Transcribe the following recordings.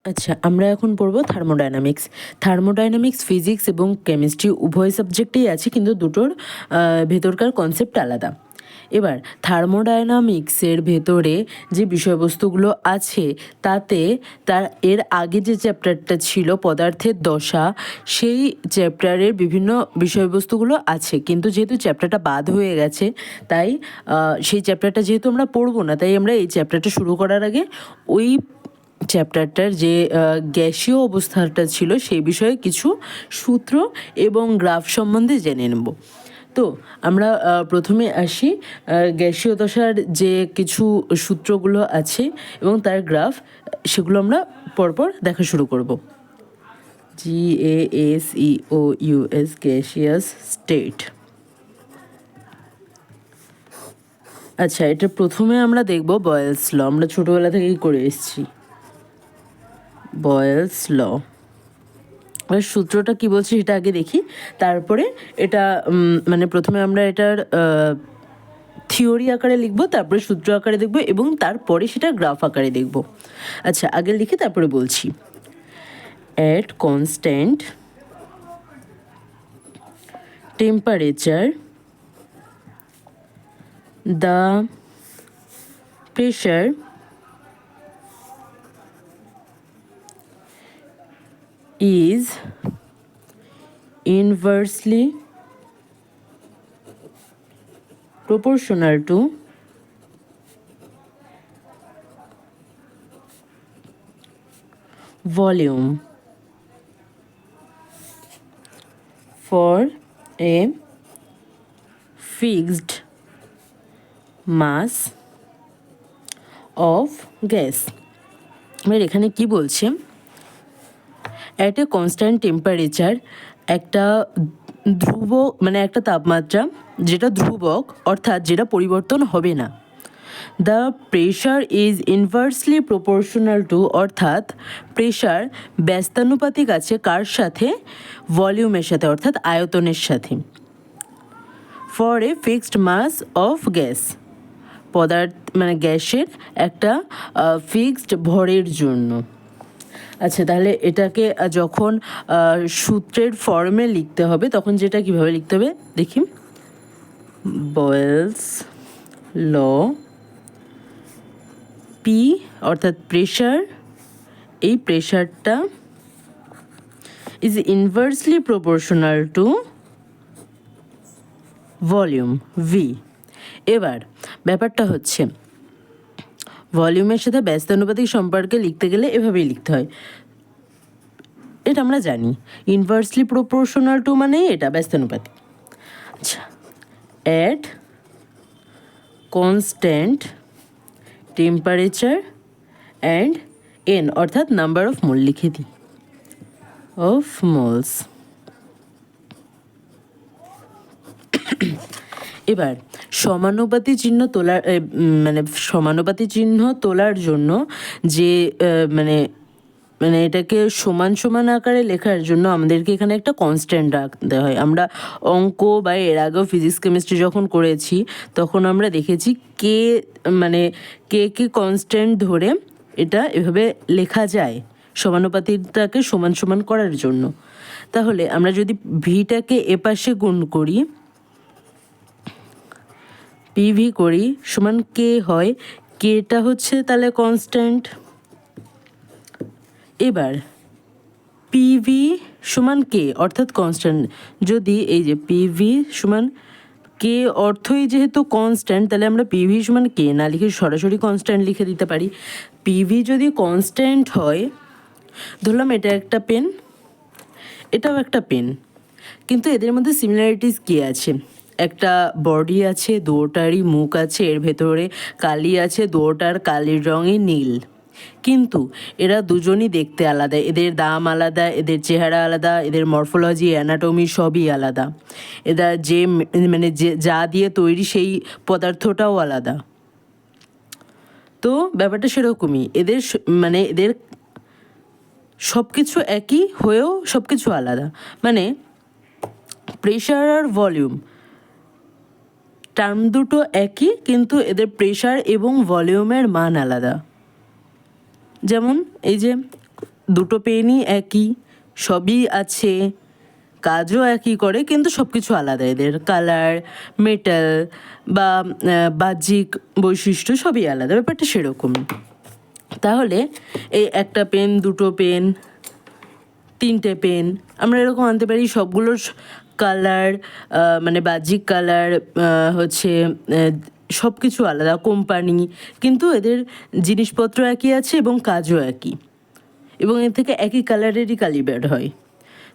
আচ্ছা, আমরা এখন পড়বো থার্মোডায়নামিক্স। থার্মোডায়নামিক্স ফিজিক্স এবং কেমিস্ট্রি উভয় সাবজেক্টেই আছে, কিন্তু দুটোর ভেতরকার কনসেপ্ট আলাদা। এবার থার্মোডায়নামিক্সের ভেতরে যে বিষয়বস্তুগুলো আছে তাতে এর আগে যে চ্যাপ্টারটা ছিল পদার্থের দশা, সেই চ্যাপ্টারের বিভিন্ন বিষয়বস্তুগুলো আছে, কিন্তু যেহেতু চ্যাপ্টারটা বাদ হয়ে গেছে তাই সেই চ্যাপ্টারটা যেহেতু আমরা পড়বো না, তাই আমরা এই চ্যাপ্টারটা শুরু করার আগে ওই চ্যাপ্টারটার যে গ্যাসীয় অবস্থাটা ছিল সেই বিষয়ে কিছু সূত্র এবং গ্রাফ সম্বন্ধে জেনে নেব। তো আমরা প্রথমে আসি গ্যাসীয় দশার যে কিছু সূত্রগুলো আছে এবং তার গ্রাফ, সেগুলো আমরা পরপর দেখা শুরু করব। GASEOUS gaseous state. আচ্ছা, এটা প্রথমে আমরা দেখব বয়েলস ল। আমরা ছোটোবেলা থেকেই করে এসেছি বয়েলস ল। সূত্রটা কি বলছে সেটা আগে দেখি, তারপরে এটা মানে প্রথমে আমরা এটার থিওরি আকারে লিখব, তারপরে সূত্র আকারে দেখব এবং তারপরে সেটা গ্রাফ আকারে দেখব। আচ্ছা, আগে লিখে তারপরে বলছি। At constant temperature the pressure is inversely proportional to volume for a fixed mass of gas। এবার এখানে কি বলছে, অ্যাট এ কনস্ট্যান্ট টেম্পারেচার, একটা ধ্রুবক মানে একটা তাপমাত্রা যেটা ধ্রুবক অর্থাৎ যেটা পরিবর্তন হবে না। The pressure is inversely proportional to, অর্থাৎ প্রেশার ব্যস্তানুপাতিক আছে কার সাথে? ভলিউমের সাথে, অর্থাৎ আয়তনের সাথে। For a fixed mass of gas, পদার্থ মানে গ্যাসের একটা ফিক্সড ভরের জন্য। আচ্ছা, তাহলে এটাকে যখন সূত্রের ফর্মে লিখতে হবে তখন যেটা কিভাবে লিখতে হবে দেখি। বয়েলস ল, পি অর্থাৎ প্রেশার, এই প্রেশারটা is inversely proportional to volume V. এবার ব্যাপারটা হচ্ছে ভলিউমের সাথে ব্যস্তানুপাতিক সম্পর্কে লিখতে গেলে এভাবেই লিখতে হয়, এটা আমরা জানি। ইনভার্সলি প্রপোর্শনাল টু মানে এটা ব্যস্তানুপাতিক। আচ্ছা, at constant temperature and N অর্থাৎ নাম্বার অফ মোল লিখে দিই, অফ মোলস। এবার সমানুপাতি চিহ্ন তোলার মানে সমানুপাতি চিহ্ন তোলার জন্য যে মানে মানে এটাকে সমান সমান আকারে লেখার জন্য আমাদেরকে এখানে একটা কনস্ট্যান্ট রাখতে হয়। আমরা অঙ্ক বা এর আগেও ফিজিক্স কেমিস্ট্রি যখন করেছি তখন আমরা দেখেছি কে মানে কে কনস্ট্যান্ট ধরে এটা এভাবে লেখা যায় সমানুপাতিটাকে সমান সমান করার জন্য। তাহলে আমরা যদি ভিটাকে এপাশে গুণ করি, পিভি করি সমান কে হয়, কেটা হচ্ছে তাহলে কনস্ট্যান্ট। এবার পিভি সমান কে অর্থাৎ কনস্ট্যান্ট, যদি এই যে পিভি সমান কে অর্থই যেহেতু কনস্ট্যান্ট, তাহলে আমরা পিভি সমান কে না লিখে সরাসরি কনস্ট্যান্ট লিখে দিতে পারি। পিভি যদি কনস্ট্যান্ট হয়, ধরলাম এটা একটা পেন, এটাও একটা পেন, কিন্তু এদের মধ্যে সিমিলারিটিস কী আছে? একটা বডি আছে, দুটারই মুখ আছে, এর ভেতরে কালি আছে, দুটার কালির রঙই নীল, কিন্তু এরা দুজনই দেখতে আলাদা, এদের দাম আলাদা, এদের চেহারা আলাদা, এদের মরফোলজি অ্যানাটমি সবই আলাদা, এরা যে মানে যে যা দিয়ে তৈরি সেই পদার্থটাও আলাদা। তো ব্যাপারটা সেরকমই, এদের মানে এদের সব কিছু একই হয়েও সব কিছু আলাদা। মানে প্রেশার আর ভলিউম টার্ম দুটো একই, কিন্তু এদের প্রেশার এবং ভলিউমের মান আলাদা। যেমন এই যে দুটো পেনই একই, সবই আছে, কাজও একই করে, কিন্তু সব কিছু আলাদা, এদের কালার, মেটাল বা বাহ্যিক বৈশিষ্ট্য সবই আলাদা, ব্যাপারটা সেরকম। তাহলে এই একটা পেন, দুটো পেন, তিনটে পেন আমরা এরকম আনতে পারি, সবগুলোর কালার মানে বাহ্যিক কালার হচ্ছে সব কিছু আলাদা, কোম্পানি, কিন্তু এদের জিনিসপত্র একই আছে এবং কাজও একই, এবং এর থেকে একই কালারেরই কালি বের হয়।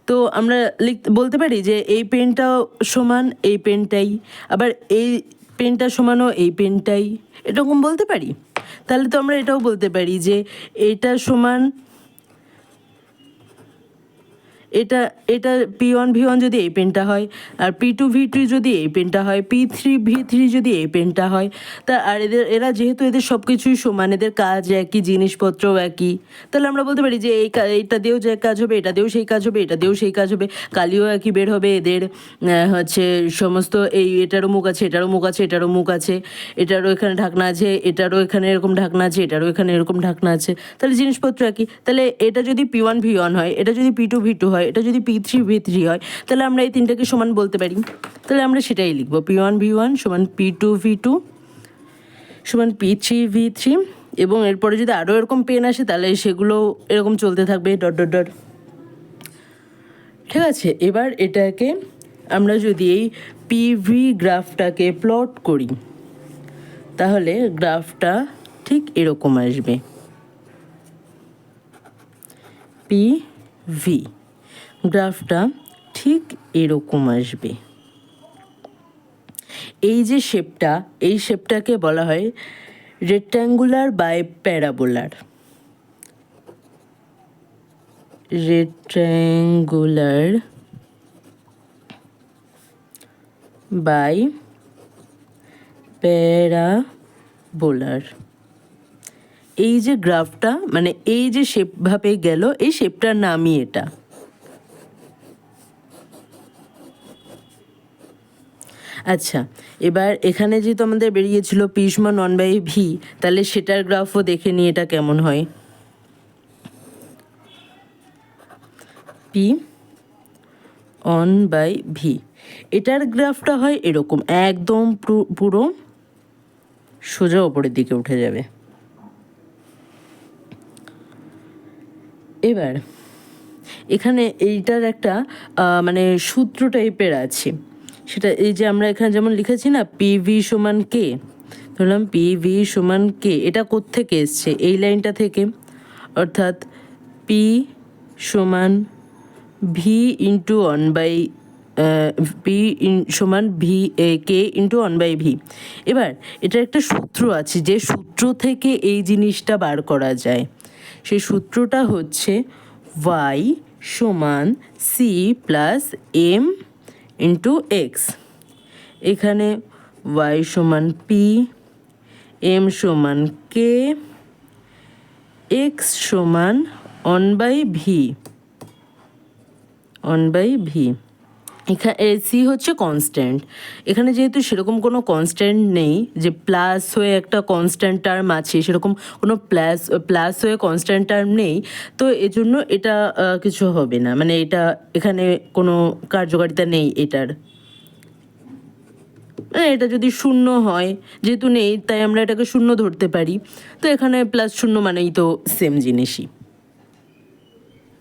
তো আমরা বলতে পারি যে এই পেনটাও সমান এই পেনটাই, আবার এই পেনটা সমানও এই পেনটাই, এরকম বলতে পারি। তাহলে তো আমরা এটাও বলতে পারি যে এটা সমান এটা এটা P1V1 যদি এই পেনটা হয়, আর P2V2 যদি এই পেনটা হয়, P3V3 যদি এই পেনটা হয়, তা আর এরা যেহেতু এদের সব কিছুই সমান, এদের কাজ একই, জিনিসপত্রও একই, তাহলে আমরা বলতে পারি যে এইটা দিয়েও যে কাজ হবে, এটা দিয়েও সেই কাজ হবে, এটা দিয়েও সেই কাজ হবে, কালিও একই বের হবে এদের, হচ্ছে সমস্ত এটারও মুখ আছে, এটারও মুখ আছে, এটারও মুখ আছে, এটারও এখানে ঢাকনা আছে, এটারও এখানে এরকম ঢাকনা আছে, এটারও এখানে এরকম ঢাকনা আছে, তাহলে জিনিসপত্র একই। তাহলে এটা যদি P1V1 হয়, এটা যদি P2V2 হয়, এটা যদি P3V3 হয়, তাহলে আমরা এই তিনটাকে সমান বলতে পারি। তাহলে আমরা সেটাই লিখবো, P1V1 সমান P2V2 সমান P3V3, এবং এরপরে যদি আরও এরকম পেন আসে তাহলে সেগুলো এরকম চলতে থাকবে, ডট ডট ডট। ঠিক আছে, এবার এটাকে আমরা যদি এই পিভি গ্রাফটাকে প্লট করি, তাহলে গ্রাফটা ঠিক এরকম আসবে, পিভি গ্রাফটা ঠিক এরকম আসবে। এই যে শেপটা, এই শেপটাকে বলা হয় রেক্ট্যাঙ্গুলার বাই প্যারাবোলার, রেক্ট্যাঙ্গুলার বাই প্যারাবোলার। এই যে গ্রাফটা, মানে এই যে শেপ ভাবে গেল, এই শেপটার নামই এটা। আচ্ছা, এবার এখানে যেহেতু আমাদের বেরিয়েছিল P সমান 1/v, তাহলে সেটার গ্রাফও দেখে নিই এটা কেমন হয়। P 1/v, এটার গ্রাফটা হয় এরকম, একদম পুরো সোজা ওপরের দিকে উঠে যাবে। এবার এখানে এইটার একটা মানে সূত্র টাইপের আছে, সেটা এই যে আমরা এখানে যেমন লিখেছি না, পিভি সমান কে, ধরলাম পিভি সমান কে, এটা কোত্থেকে এসছে, এই লাইনটা থেকে, অর্থাৎ পি সমান ভি ইন্টু 1/, পি সমান ভি কে ইন্টু 1/v। এবার এটার একটা সূত্র আছে, যে সূত্র থেকে এই জিনিসটা বার করা যায়, সেই সূত্রটা হচ্ছে y সমান C plus M into X. এখানে y সমান পি, এম সমান কে, এক্স সমান 1/v, 1/v। এখানে সি হচ্ছে কনস্ট্যান্ট, এখানে যেহেতু সেরকম কোনো কনস্ট্যান্ট নেই যে প্লাস হয়ে একটা কনস্ট্যান্ট টার্ম আছে, সেরকম কোনো প্লাস হয়ে কনস্ট্যান্ট টার্ম নেই, তো এজন্য এটা কিছু হবে না, মানে এটা এখানে কোনো কার্যকারিতা নেই এটার। এটা যদি শূন্য হয়, যেহেতু নেই তাই আমরা এটাকে শূন্য ধরতে পারি, তো এখানে প্লাস শূন্য মানেই তো সেম জিনিসই।